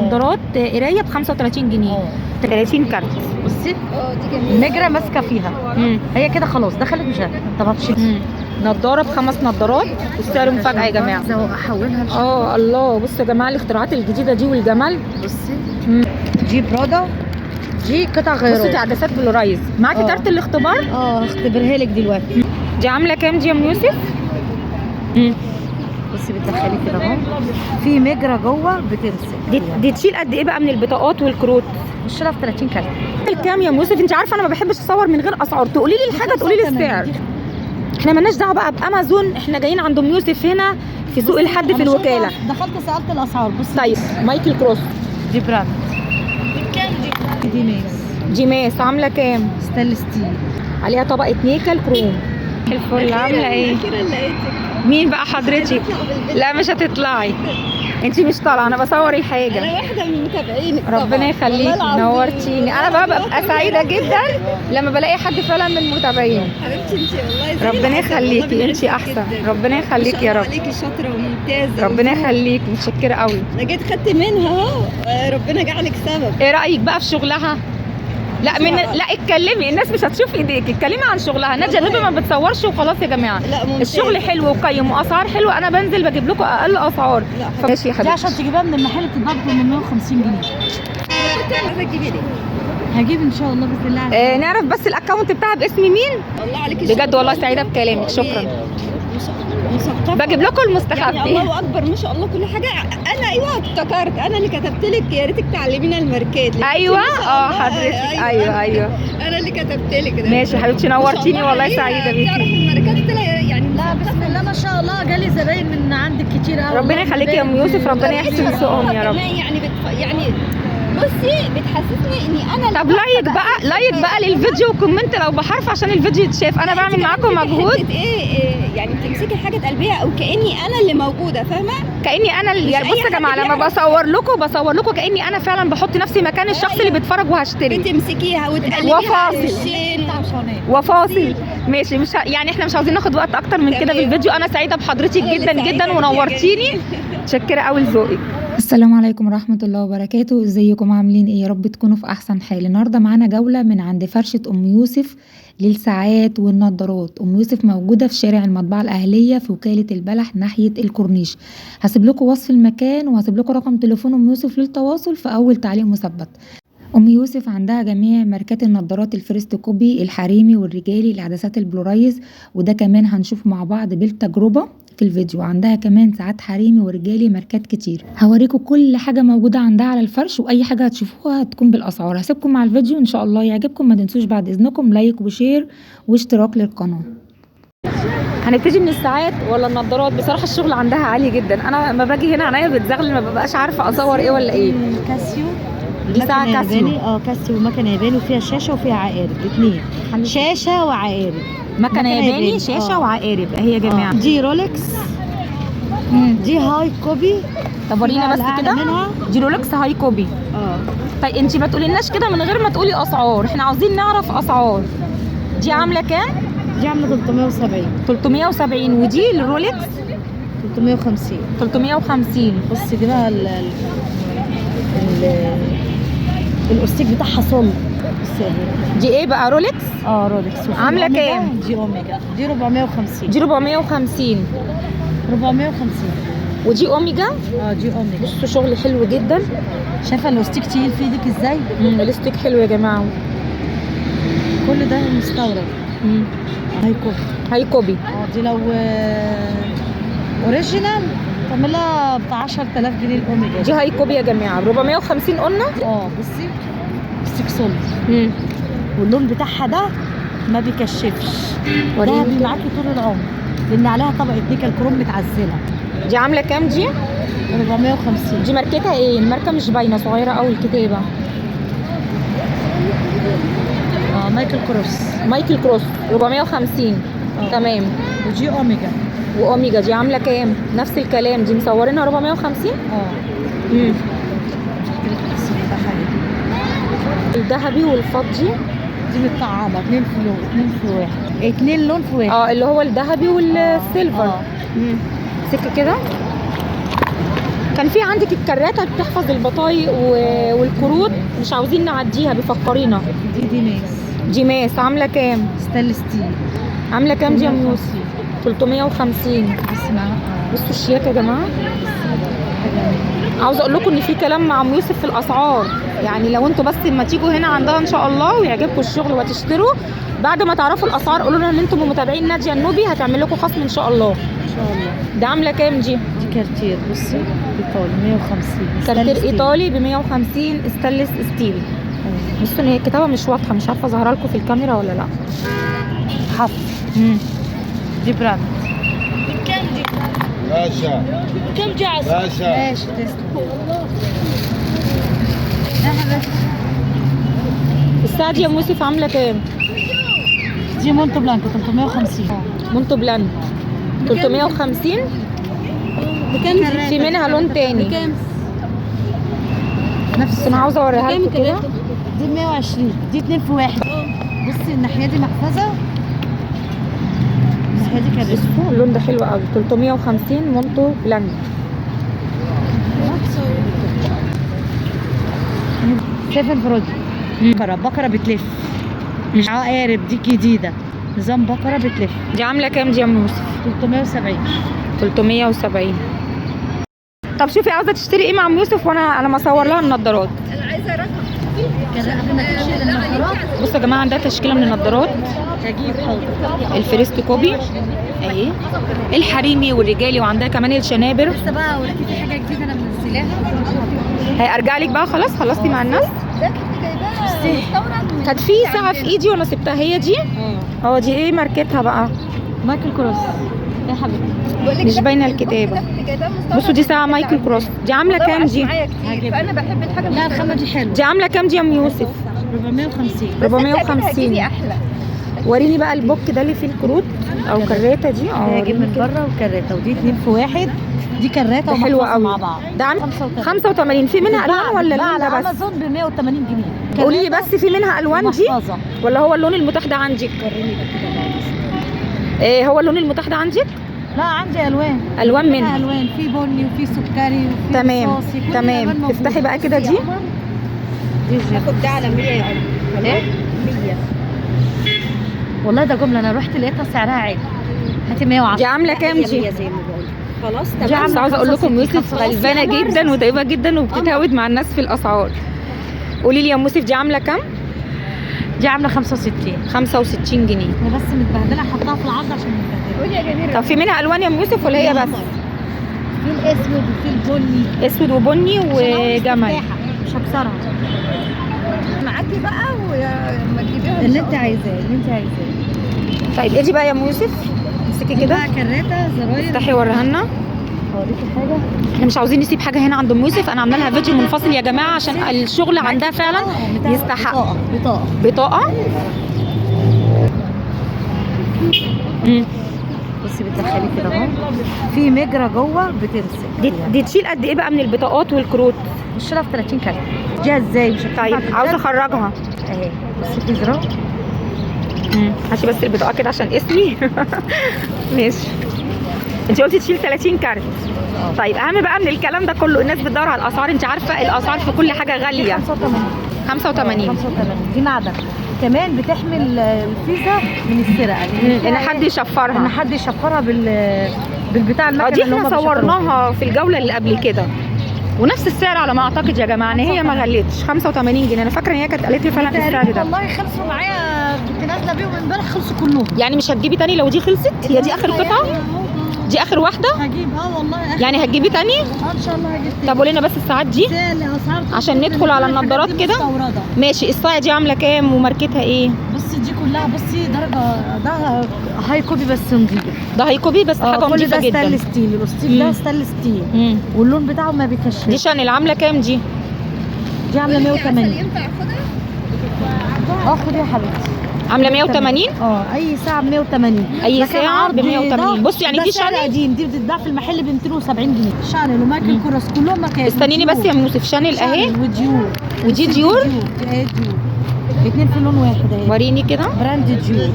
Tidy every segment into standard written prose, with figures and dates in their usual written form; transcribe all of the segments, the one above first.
نضارات قرايه ب 35 جنيه. 30 كارت. بصي دي جميله، نجره ماسكه فيها. هي كده خلاص دخلت مش طب هتشيل. نضاره ب5 نضارات والسعر مفاجاه يا جماعه. احولها الله بصوا يا جماعه الاختراعات الجديده دي والجمال. بصي دي برادا، دي قطع غيارات. بصي دي عدسات بلورايز. معاكي كارت الاختبار؟ هختبرها لك دلوقتي. دي عامله كام دي يا ام يوسف؟ بصي بتدخلي كده اهو، في مجرى جوه بتمسك. دي تشيل قد ايه بقى من البطاقات والكروت؟ الشيله في 30 كارت. الكام يا ام يوسف؟ انت عارفه انا ما بحبش اصور من غير اسعار، تقولي لي الحاجه تقولي لي السعر. احنا مالناش دعوه بقى بامازون، احنا جايين عند ام يوسف هنا في سوق الحد في الوكاله. دخلت سالت الاسعار. بصي طيب مايكل كروس دي براند. كام دي؟ دي ماس. دي ماس عامله كام؟ ستانلس ستيل، عليها طبقه نيكل كروم. الفل عامله ايه؟ مين بقى حضرتك؟ لا مش هتطلعي، انت مش طالعه، انا بصور الحاجه. انا واحده من متابعينك. ربنا يخليكي، نورتيني. انا بقى ببقى سعيده جدا لما بلاقي حد فعلا من المتابعين. حبيبتي انت والله ربنا يخليكي، انت احسن. ربنا يخليكي يا رب. عليكي شاطره وممتازه. ربنا يخليكي، متشكره قوي. انا جيت خدت منها اهو، ربنا جعلك سبب. ايه رايك بقى في شغلها؟ لا اتكلمي، الناس مش هتشوف ايديك، اتكلمي عن شغلها. ناديه غيبه ما بتصورش وخلاص يا جماعه. لا ممتاز. الشغل حلو وقيم واسعار حلوه، انا بنزل بجيب لكم اقل اسعار. ماشي يا حبيبتي. دي عشان تجيبها من المحل بتتباع ب 850 جنيه. كنت عايزه تجيبي ليه؟ هجيب ان شاء الله باذن الله. نعرف بس الاكونت بتاعها باسم مين؟ الله عليكي بجد والله سعيده بكلامك، شكرا. مثقفه بجيب لكم المستخبي. يعني الله اكبر ما شاء الله كل حاجه. انا ايوه افتكرت انا اللي كتبت لك يا ريتك تعلمينا الماركات. ايوه حضرتك. ايوه انا اللي كتبت لك ده. ماشي يا حبيبتي، نورتيني والله سعيده بيكي. تعرف الماركات يعني. لا بسم الله ما شاء الله جالي زباين من عندك كتير قوي. ربنا يخليكي يا ام يوسف، ربنا يحسن سوقهم يا رب. يعني بصي بتحسسني اني انا. طب لايك بقى للفيديو وكومنت لو بحرف عشان الفيديو يتشاف. انا بعمل معاكم مجهود. ايه يعني بتمسكي حاجه تقلبيها او كاني انا اللي موجوده، فاهمه؟ كاني انا يعني بصوا يا جماعه لما بصور لكم كاني انا فعلا بحط نفسي مكان الشخص اللي بيتفرج وهشتري. بتمسكيها وتقلبيها وفاصل. ماشي، مش يعني احنا مش عاوزين ناخد وقت اكتر من كده في الفيديو. انا سعيده بحضرتك جدا جدا ونورتيني، متشكره قوي لذوقك. السلام عليكم ورحمه الله وبركاته. ازيكم عاملين ايه؟ يا رب تكونوا في احسن حال. النهارده معانا جوله من عند فرشه ام يوسف للساعات والنضارات. ام يوسف موجوده في شارع المطبعه الاهليه في وكاله البلح ناحيه الكورنيش. هسيب لكم وصف المكان وهسيب لكم رقم تليفون ام يوسف للتواصل في اول تعليق مثبت. ام يوسف عندها جميع ماركات النضارات الفيرست كوبي، الحريمي والرجالي، العدسات البلورايز، وده كمان هنشوفه مع بعض بالتجربه في الفيديو. عندها كمان ساعات حريمي ورجالي ماركات كتير. هوريكم كل حاجه موجوده عندها على الفرش، واي حاجه هتشوفوها هتكون بالاسعار. هسيبكم مع الفيديو ان شاء الله يعجبكم. ما تنسوش بعد اذنكم لايك وشير واشتراك للقناه. هنبتدي من الساعات ولا النضارات؟ بصراحه الشغل عندها عالي جدا. انا لما باجي هنا عينيا بتزغلل، ما ببقاش عارفه اصور ايه ولا ايه. كاسيو دي ساعه كاسيو. كاسيو مكنه ياباني وفيها شاشه وفيها عقارب الاثنين. شاشه وعقارب. مكنه ياباني شاشه وعقارب اهي يا جماعه. دي رولكس. دي هاي كوبي. طب ورينا بس كده. دي رولكس هاي كوبي. طيب انت ما تقوليلناش كده من غير ما تقولي اسعار، احنا عاوزين نعرف اسعار. دي عامله كام؟ دي عامله 370. ودي الرولكس 350. بصي دي بقى الاستيك بتاعها صلب. دي ايه بقى؟ رولكس؟ رولكس. عامله كام؟ دي اوميجا. دي 450. دي 450. ودي اوميجا. دي اوميجا. بصوا شغل حلو جدا. شايفه الاستيك تقيل في ايدك ازاي؟ الاستيك حلو يا جماعه. كل ده مستورد. هاي كوبي. دي لو اوريجينال تعملها ب 10000 جنيه الاوميجا. دي هاي كوبي يا جماعه ب 450 قلنا. بصي ستيك صلب. واللون بتاعها ده ما بيكشفش. ده معاكي طول العمر لان عليها طبقه نيكل كروم متعزله. دي عامله كام دي؟ 450. دي ماركتها ايه؟ الماركه مش باينه، صغيره قوي الكتابه. مايكل كروس 450. تمام. ودي اوميجا. دي عامله كام؟ نفس الكلام، دي مصورينها 450. الذهبي والفضي. دي متطعمه 2 في 1. 2 لون في 1. اللي هو الذهبي والسيلفر. سكه كده. كان في عندك الكراته بتحفظ البطايق والكروت، مش عاوزين نعديها بفكرينا. دي ماس. دي ماس عامله كام؟ ستانلس ستيل. عامله كام دي يا ام يوسف؟ 350. بس معاها بصوا الشياكه يا جماعه. عاوزه اقول لكم ان في كلام مع ام يوسف في الاسعار، يعني لو انتوا بس ما تيجوا هنا عندها ان شاء الله ويعجبكم الشغل وتشتروا، بعد ما تعرفوا الاسعار قولوا لنا ان انتم متابعين ناديه النوبي هتعمل لكم خصم ان شاء الله. ان شاء الله. ده عامله كام دي؟ دي كارتير، بصي ايطالي 150. كارتير ايطالي ب 150 ستانلس ستيل. بصوا ان هي الكتابه مش واضحه، مش عارفه ظاهره لكم في الكاميرا ولا لا. حفظ. دي براند. بكام دي؟ باشا بكام جاز؟ باشا ماشي تسلم. الساعه دي يا ام يوسف عامله كام؟ دي مونتو بلانكو 350. مونتو بلاند 350. بكام؟ في منها لون تاني. بكام؟ نفس انا عاوزه اوريها لكم كده. دي 120. دي 2 في 1. بصي الناحيه دي محفظه، الناحيه دي كانت بصوا اللون ده حلو قوي. 350 مونتو بلاند. 7 فرودي. بقره بتلف، مش عقارب. دي جديده، نظام بقره بتلف. دي عامله كام دي يا ام يوسف؟ 370. 370. طب شوفي عاوزه تشتري ايه مع ام يوسف وانا مصور لها النضارات. كده قبل ما تشيل النظارات بصوا يا جماعه عندها تشكيله من النضارات. هجيب حاضر. الفريست كوبي اهي، الحريمي والرجالي، وعندها كمان الشنابر. لسه بقى اوريكي في حاجه جديده انا منزلاها. هيرجع لك بقى خلاص خلصتي مع الناس. كانت في ساعه في ايدي وانا سبتها، هي دي. دي ايه ماركتها بقى؟ مايكل كروس يا حبيبتي. مش باينه الكتابه. بصوا دي ساعه مايكل كروس. دي عامله كام دي؟ فانا بحب الحاجه. لا الخامه دي حلوه. دي عامله كام دي يا ام يوسف؟ 450. 450. وريني بقى البوك ده اللي فيه الكروت او كراته دي. هجيب من بره وكراته، ودي 2 في 1. دي كراته حلوه قوي مع بعض. ده عامل 85. في منها الوان ولا اللون ده بس؟ امازون ب 180 جنيه. قولي لي بس في منها الوان دي ولا هو اللون المتاح ده عندك؟ وريني كده. ايه هو اللون المتاح ده عندك؟ لا عندي الوان. الوان منها الوان، في بني وفي سكري وفي تمام رصاصي. تمام. افتحي بقى كده دي. هاخد ده على 100 يا قلبي. ايه 100 والله. ده جمله انا رحت لقيتها سعرها عالي. هاتي 110. دي عامله كام دي؟ خلاص دي عامله. عاوزه اقول لكم يوسف غلبانه جدا وطيبه جدا وبتتهاود مع الناس في الاسعار. قولي لي يا ام يوسف دي عامله كام؟ دي عامله 65. 65 جنيه. انا بس متبهدله حطها في العرض عشان متبهدله. قولي يا جميله. طب في منها الوان يا ام يوسف ولا هي بس؟ في الاسود وفي البني. اسود وبني وجمل. مش هكسرها معاكي بقى ولما تجيبيها اللي انت عايزاه اللي انت عايزاه. طيب ادي بقى يا ام يوسف امسكي كده. بقى كراته زراير. افتحي وريها لنا. اوريكي حاجه. احنا مش عاوزين نسيب حاجه هنا عند ام يوسف، انا عامله لها فيديو منفصل يا جماعه عشان الشغل عندها فعلا يستحق. بطاقه. بصي بتدخلي كده اهو، في مجرى جوه بتمسك. دي تشيل قد ايه بقى من البطاقات والكروت؟ الشيلها في 30 كارت. دي ازاي مش هتنفع. طيب عاوزه اخرجها اهي. بصي في زرار. هاتي بس البطاقه كده عشان اسمي. ماشي. انت قلتي تشيل 30 كارت. طيب اهم بقى من الكلام ده كله، الناس بتدور على الاسعار. انت عارفه الاسعار في كل حاجه غاليه. 85. دي معدن كمان، بتحمي الفيزا من السرقه. ان حد يشفرها. ان حد يشفرها بالبتاع المكنه دي اللي هم احنا صورناها في الجوله اللي قبل كده، ونفس السعر على ما اعتقد يا جماعه، ان هي ما غلتش. 85 جنيه. انا فاكره ان هي كانت قالت لي فعلا السعر ده. والله خلصوا معايا، كنت نازله بيهم امبارح خلصوا كلهم. يعني مش هتجيبي تاني لو دي خلصت؟ هي دي اخر قطعه؟ دي اخر واحده؟ هجيب والله آخر. يعني هتجيبي تاني؟ ان شاء الله هجيب تاني. طب قولي لنا بس الساعات دي عشان ندخل على النضارات كده. ماشي. الساعه دي عامله كام وماركتها ايه؟ بصي دي كلها، بصي درجه ده هاي كوبي بس نضيف. ده هاي كوبي بس حاجه نضيفه جدا. كل ده ستانلس ستيل. الستيل ده ستانلس ستيل واللون بتاعه ما بيكشفش. دي شانيل عامله كام دي؟ دي عامله 180. ينفع اخدها؟ خدي يا حبيبتي. عامله 180. اي ساعه ب 180. اي ساعه ب 180. بصي يعني دي شانيل قديم، دي بتتباع في المحل ب 270 جنيه. شانيل ومايكل كروس كلهم مكان. استنيني بس يا يوسف. شانيل اهي وديور. ودي ديور. اهي ديور. الاثنين في لون واحد اهي. وريني كده. براند ديور.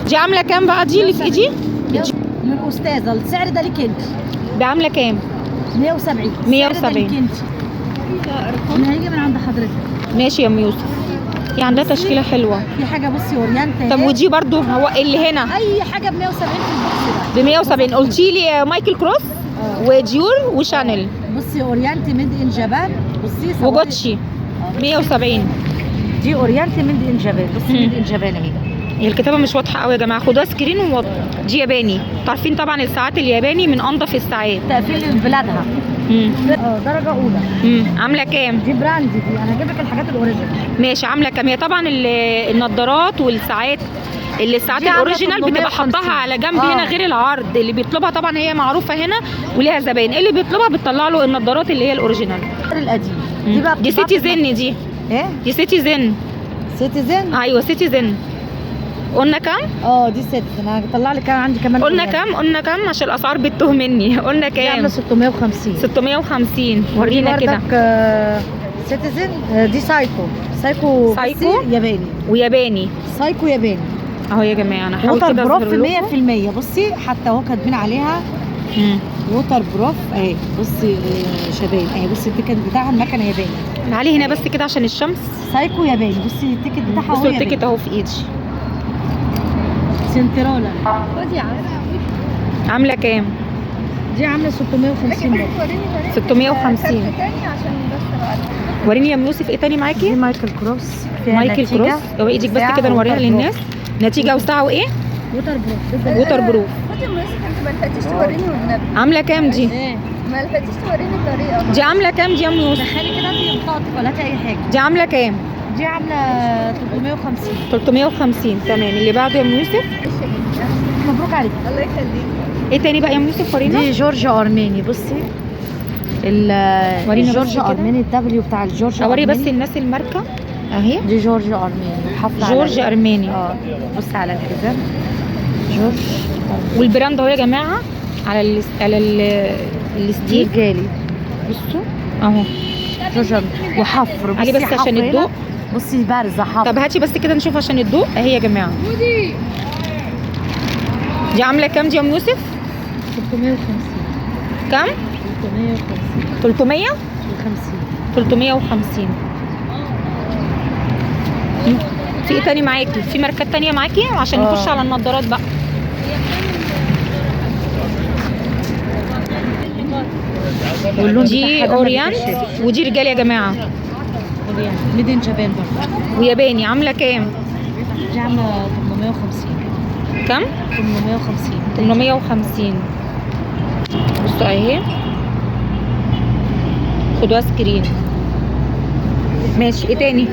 دي عامله كام بقى دي اللي في ايدي؟ من استاذه. السعر ده ليك انت. ده عامله كام؟ 170. 170. اللي هيجي من عند حضرتك. ماشي يا ام يوسف. هي عندها تشكيله حلوه. في حاجه بصي اورينت. طب ودي برضو هو اللي هنا اي حاجه ب 170 في البوكس ده. ب 170. قلتي لي مايكل كروس وديور وشانيل بصي اورينت ميد ان جابان. بصي وجوتشي 170. دي اورينت ميد ان جابان. بصي ميد ان جابان اهي. هي الكتابه مش واضحه قوي يا جماعه، خدوها سكرين دي ياباني. عارفين طبعا الساعات الياباني من انضف الساعات. تقفيل بلادها. درجه اولى. عامله كام؟ دي براند دي. انا هجيب لك الحاجات الاوريجينال. ماشي. عامله كام؟ هي طبعا النضارات والساعات اللي الساعات الاوريجينال بتبقى حطها على جنب هنا غير العرض. اللي بيطلبها طبعا هي معروفه هنا وليها زباين، اللي بيطلبها بتطلع له النضارات اللي هي الاوريجينال. القديم دي بقى دي سيتيزن. دي ايه؟ دي سيتيزن. سيتيزن. ايوه سيتيزن. قلنا كام؟ دي سيتيزن. انا هطلع لك عندي كمان. قلنا كام؟ قلنا كام عشان الاسعار بتتوه مني. قلنا كام؟ عامله 650. 650. ورينا كده. سيتيزن. دي سايكو ياباني. وياباني. سايكو ياباني اهو يا جماعه. انا هحاول ووتر كده بروف اظهر لكم. 100%. بصي حتى اهو كاتبين عليها ووتر بروف اهي. بصي شباب اهي. بصي التيكت بتاعها المكنه ياباني. تعالي هنا بس كده عشان الشمس. سايكو ياباني. بصي التيكت بتاعها بصوا التيكت اهو في ايدي. سنترالا. خدي عامله كام؟ دي عامله 650 برضه. 650. تاني عشان بس بعد. وريني يا ام يوسف ايه تاني معاكي؟ دي مايكل كروس. مايكل كروس. هو ايدك بس كده نوريها للناس. نتيجه وساعه وايه؟ ووتر بروف. ووتر بروف. خدي يا يوسف انت ما لحقتيش توريني والنبي. عامله كام دي؟ ما لحقتيش توريني الطريقه. دي عامله كام دي يا ام يوسف؟ دخلي كده في بطاقتك ولا اي حاجه. دي عامله كام؟ دي عامله 350. 350. تمام. اللي بعده يا ام يوسف. مبروك عليك. الله يخليك. ايه تاني بقى يا ام يوسف؟ ورينا. دي جورج ارماني. بصي ورينا جورج ارماني. الدبليو بتاع الجورج اوري ارماني. بس الناس الماركه اهي. دي جورج ارماني. حافظه جورج ارماني. بصي على الحزام جورج. والبراند اهو يا جماعه على الستيل جالي. بصوا اهو جورج أرماني. وحفر. عليه بس عشان الضوء. بصي بارزه حفر. طب هاتي بس كده نشوف عشان الضوء اهي يا جماعه. دي عامله كام دي يا ام يوسف؟ 650. كام؟ 350. 350. 350. في ايه تاني معاكي؟ في ماركات تانية معاكي عشان نخش على النضارات بقى. دي اورينت ودي رجال يا جماعه. ميدين جابان برضه. وياباني. عامله كام؟ دي عامله 850. كام؟ 850. 850. بصوا اهي. خدوها سكرين. ماشي. ايه تاني؟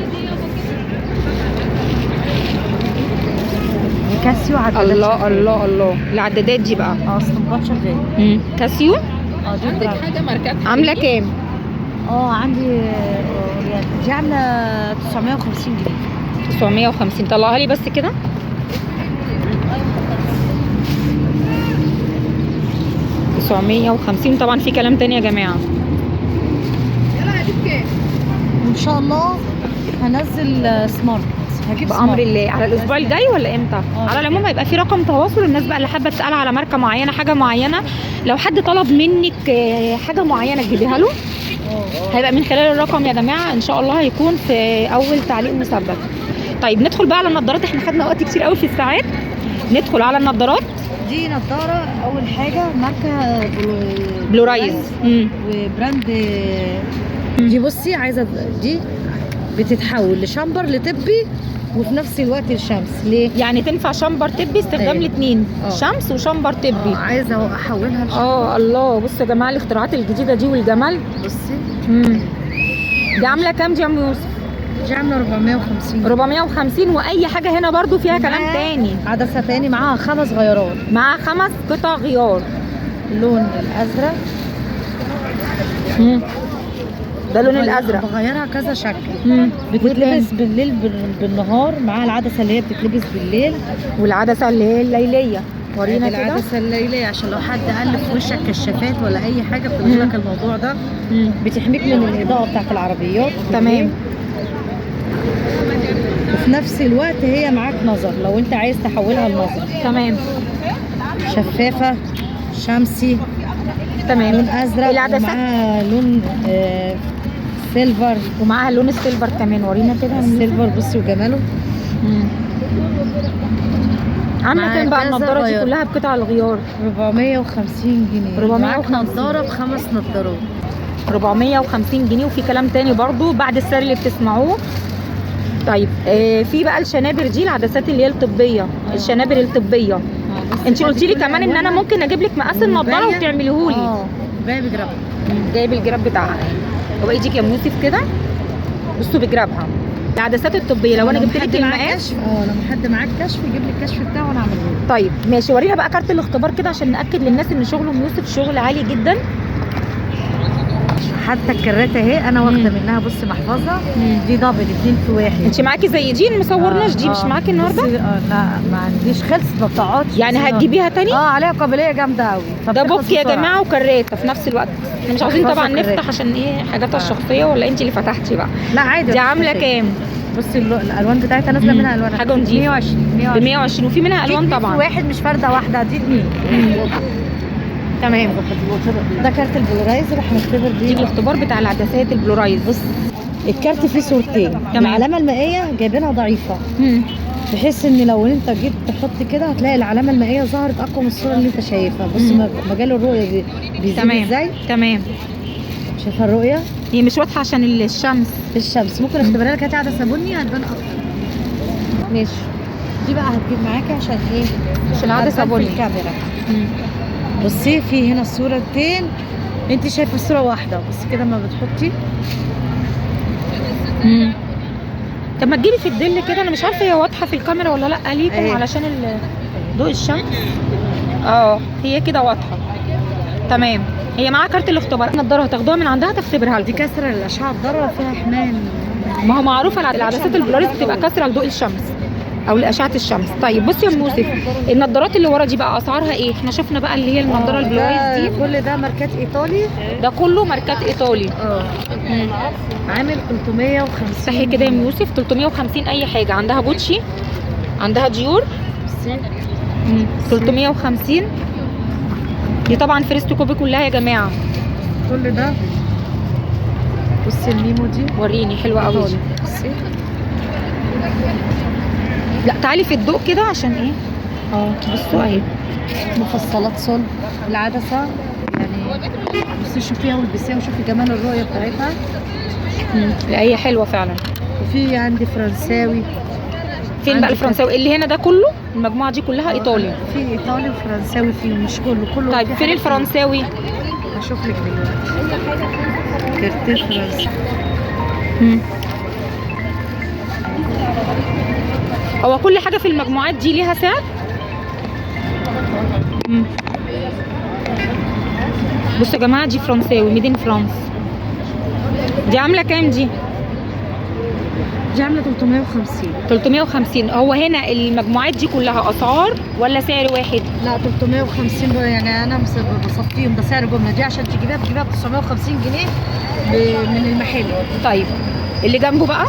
كاسيو عدادات. الله الله الله. العدادات دي بقى. استنباط شغال. كاسيو. دي عندك حاجه ماركات عامله كام؟ عندي دي عامله 950 جنيه. 950. طلعها لي بس كده. $950. طبعا في كلام تاني يا جماعه. يلا هجيب كام؟ وان شاء الله هنزل سمارت. هجيب بأمر سمارت. الله. على الاسبوع الجاي ولا امتى؟ على العموم هيبقى في رقم تواصل. الناس بقى اللي حابه تسال على ماركه معينه حاجه معينه، لو حد طلب منك حاجه معينه تجيبيها له هيبقى من خلال الرقم يا جماعه. ان شاء الله هيكون في اول تعليق مثبت. طيب ندخل بقى على النضارات. احنا خدنا وقت كتير قوي في الساعات. ندخل على النضارات. دي نضاره اول حاجه ماركه بلورايز. وبراند. دي بصي عايزه دي بتتحول لشامبر لطبي وفي نفس الوقت الشمس. ليه؟ يعني تنفع شامبر طبي استخدام الاثنين. شمس وشامبر طبي. عايزه احولها لشامبر. الله. بصوا يا جماعه الاختراعات الجديده دي والجمال. بصي. دي عامله كام دي يا ام يوسف؟ دي عامله 450. 450. واي حاجه هنا برضو فيها كلام تاني. عدسه تاني معاها 5 غيارات. معاها 5 قطع غيار. اللون الازرق. ده اللون الازرق. بغيرها كذا شكل. بتتلبس بالليل بالنهار. معاها العدسه اللي هي بتتلبس بالليل. والعدسه اللي هي الليليه. ورينا كده. العدسه الليليه عشان لو حد قلب في وشك كشافات ولا اي حاجه بتقول لك الموضوع ده. بتحميك من الاضاءه بتاعت العربيات. تمام. وفي نفس الوقت هي معاك نظر لو انت عايز تحولها لنظر. تمام. شفافه شمسي تمام. لون ازرق العدسات ومعاها لون سيلفر. ومعاها لون السيلفر كمان، ورينا كده السيلفر بصي وجماله. عامله مع كام بقى كذا النضاره دي غيار. كلها بقطع الغيار؟ 450 جنيه. 450. معاك نضاره ب5 نضارات. 450 جنيه. وفي كلام تاني برضو بعد السعر اللي بتسمعوه. طيب في بقى الشنابر دي، العدسات اللي هي الطبيه، الشنابر الطبيه. انت قلتي لي كمان ان انا ممكن اجيب لك مقاس النضاره وتعمليه لي. باقي بجراب. جايب الجراب بتاعها. هو يجيك يا يوسف كده، بصوا بجرابها. العدسات الطبيه لو انا جبت لك المقاس. لما حد معاه الكشف يجيب لي الكشف بتاعه وانا اعمله له. طيب ماشي، ورينا بقى كارت الاختبار كده عشان ناكد للناس ان شغل ام يوسف شغل عالي جدا. حتى الكراتة اهي انا واخده منها بصي محفظه. دي دبل 2 في 1. انت معاكي زي دي ما صورناش دي، مش معاكي النهارده؟ لا ما عنديش، خلصت ما بتقعدش. يعني هتجيبيها تاني؟ عليها قابليه جامده قوي. ده بوك يا جماعه وكريته في نفس الوقت. احنا مش عاوزين طبعا نفتح عشان ايه حاجاتها الشخصيه، ولا انت اللي فتحتي بقى؟ لا عادي. دي عامله كام؟ بصي الالوان بتاعتها نازله منها الوان حاجه نضيفه. 120 ب 120 وفي منها الوان طبعا. واحد مش فرده واحده، دي 2. تمام. ده كارت البلورايز اللي هنختبر دي الاختبار بتاع العدسات البلورايز. بص الكارت فيه صورتين. العلامه المائيه جايبينها ضعيفه، بحيث ان لو انت جيت تحط كده هتلاقي العلامه المائيه ظهرت اقوى من الصوره اللي انت شايفها. بص مجال الرؤيه بيزيد ازاي. تمام. شايفه الرؤيه؟ هي مش واضحه عشان الشمس. ممكن اختبرها لك. هاتي عدسه بني هتبان اكتر. ماشي. دي بقى هتجيب معاكي عشان ايه؟ عشان العدسه بني. في الكاميرا. بصي في هنا صورتين، انت شايفه الصوره واحده بس كده ما بتحطي. طب ما تجيبي في الظل كده، انا مش عارفه هي واضحه في الكاميرا ولا لا ليكم علشان ضوء الشمس. هي كده واضحه. تمام. هي معاها كارت الاختبار. النضاره هتاخدوها من عندها تختبرها لكم. دي كسره الاشعه الضاره فيها حمايه. ما هو معروفه العدسات البلوريز بتبقى كسره لضوء الشمس او لاشعه الشمس. طيب بصي يا ام يوسف، النضارات اللي ورا دي بقى اسعارها ايه؟ احنا شفنا بقى اللي هي النضاره البلوريز دي. كل ده ماركات ايطالي. ده كله ماركات ايطالي. عامل 350. صحي كده يا ام يوسف. 350 اي حاجه. عندها بوتشي، عندها ديور. 350. دي طبعا فريست كوبي كلها يا جماعه. كل ده بصي الميمو دي وريني حلوه قوي. بصي لا تعالي في الضوء كده عشان ايه. بصوا اهي مفصلات صلب العدسه يعني. بصي شوفيها والبسيها وشوفي جمال الرؤيه بتاعتها. لا هي حلوه فعلا. وفي عندي فرنساوي. فين بقى الفرنساوي اللي هنا؟ ده كله المجموعه دي كلها ايطالي. في ايطالي وفرنساوي فيه، مش كله. طيب فين الفرنساوي؟ هشوف لك دلوقتي. كارتين فرنسي. هو كل حاجه في المجموعات دي ليها سعر. بصوا يا جماعه دي فرنساوي ميدين فرانس. دي عامله كام دي؟ دي عامله 350. 350. هو هنا المجموعات دي كلها اسعار ولا سعر واحد؟ لا 350 يعني انا بصفيهم. ده سعر جمله. دي عشان تجيبيها بتجيبيها ب 950 جنيه من المحل. طيب اللي جنبه بقى،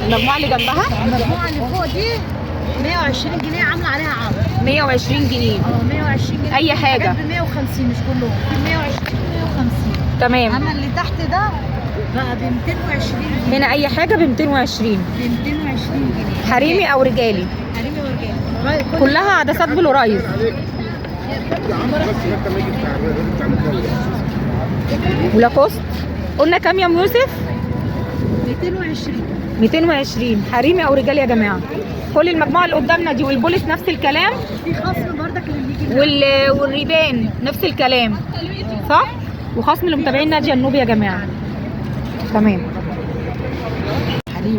المجموعه اللي جنبها، المجموعه اللي فوق دي 120 جنيه عامله عليها عرض. 120 جنيه. 120 جنيه اي حاجه ب 150 مش كلهم. في 120 150. تمام. اما اللي تحت ده بقى ب 220 جنيه. هنا اي حاجه ب 220. ب 220 جنيه. حريمي او رجالي؟ حريمي ورجالي. كلها عدسات بلورايز. ولاكوست. قلنا كام يا ام يوسف؟ 220. 220. حريمي او رجالي يا جماعه. كل المجموعه اللي قدامنا دي والبوليس نفس الكلام. في خصم بردك اللي يجي والريبان نفس الكلام صح؟ وخصم لمتابعين ناديه النوبي يا جماعه. تمام.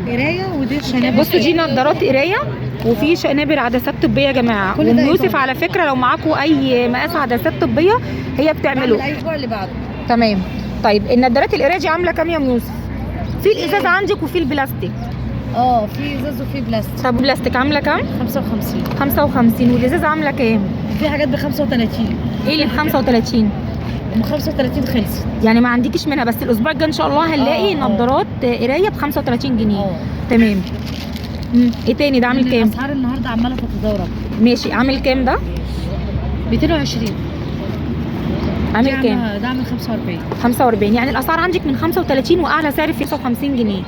قرايه ودي شنابر. بصوا دي نظارات قرايه وفي شنابر عدسات طبيه يا جماعه. وام يوسف على فكره لو معاكم اي مقاس عدسات طبيه هي بتعمله. الاسبوع اللي بعده. تمام. طيب النظارات القرايه دي عامله كام يا ام يوسف؟ في الازاز عندك وفي البلاستيك. في ازاز وفي بلاستيك. طب البلاستيك عامله كام؟ 55. 55. والازاز عامله كام؟ في حاجات ب 35. ايه اللي ب 35؟ ب 35 خلصت. يعني ما عندكيش منها، بس الاسبوع الجاي ان شاء الله هنلاقي نظارات قرايه ب 35 جنيه. تمام. ايه تاني ده عامل كام؟ الاسعار النهارده عماله تتداول. ماشي. عامل كام ده؟ 220. عامل كام؟ ده عامل 45. 45. يعني الاسعار عندك من 35 واعلى سعر في 55 جنيه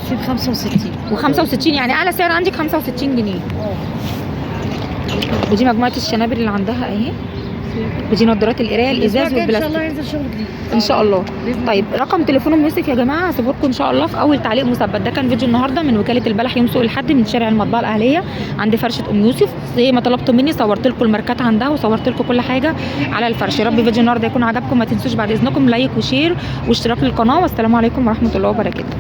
في ب 65 و65. يعني اعلى سعر عندك 65 جنيه. ودي مجموعه الشنابر اللي عندها اهي، ودي نظارات القرايه الازاز ان شاء الله والبلاستيك ينزل شغل جديد ان شاء الله. طيب رقم تليفون ام يوسف يا جماعه هسيبه لكم ان شاء الله في اول تعليق مثبت. ده كان فيديو النهارده من وكاله البلح يوم سوق الحد من شارع المطبعه الاهليه عند فرشه ام يوسف. زي ما طلبتوا مني صورت لكم الماركات عندها وصورت لكم كل حاجه على الفرش. يا رب فيديو النهارده يكون عجبكم. ما تنسوش بعد اذنكم لايك وشير واشتراك للقناه. والسلام عليكم ورحمه الله وبركاته.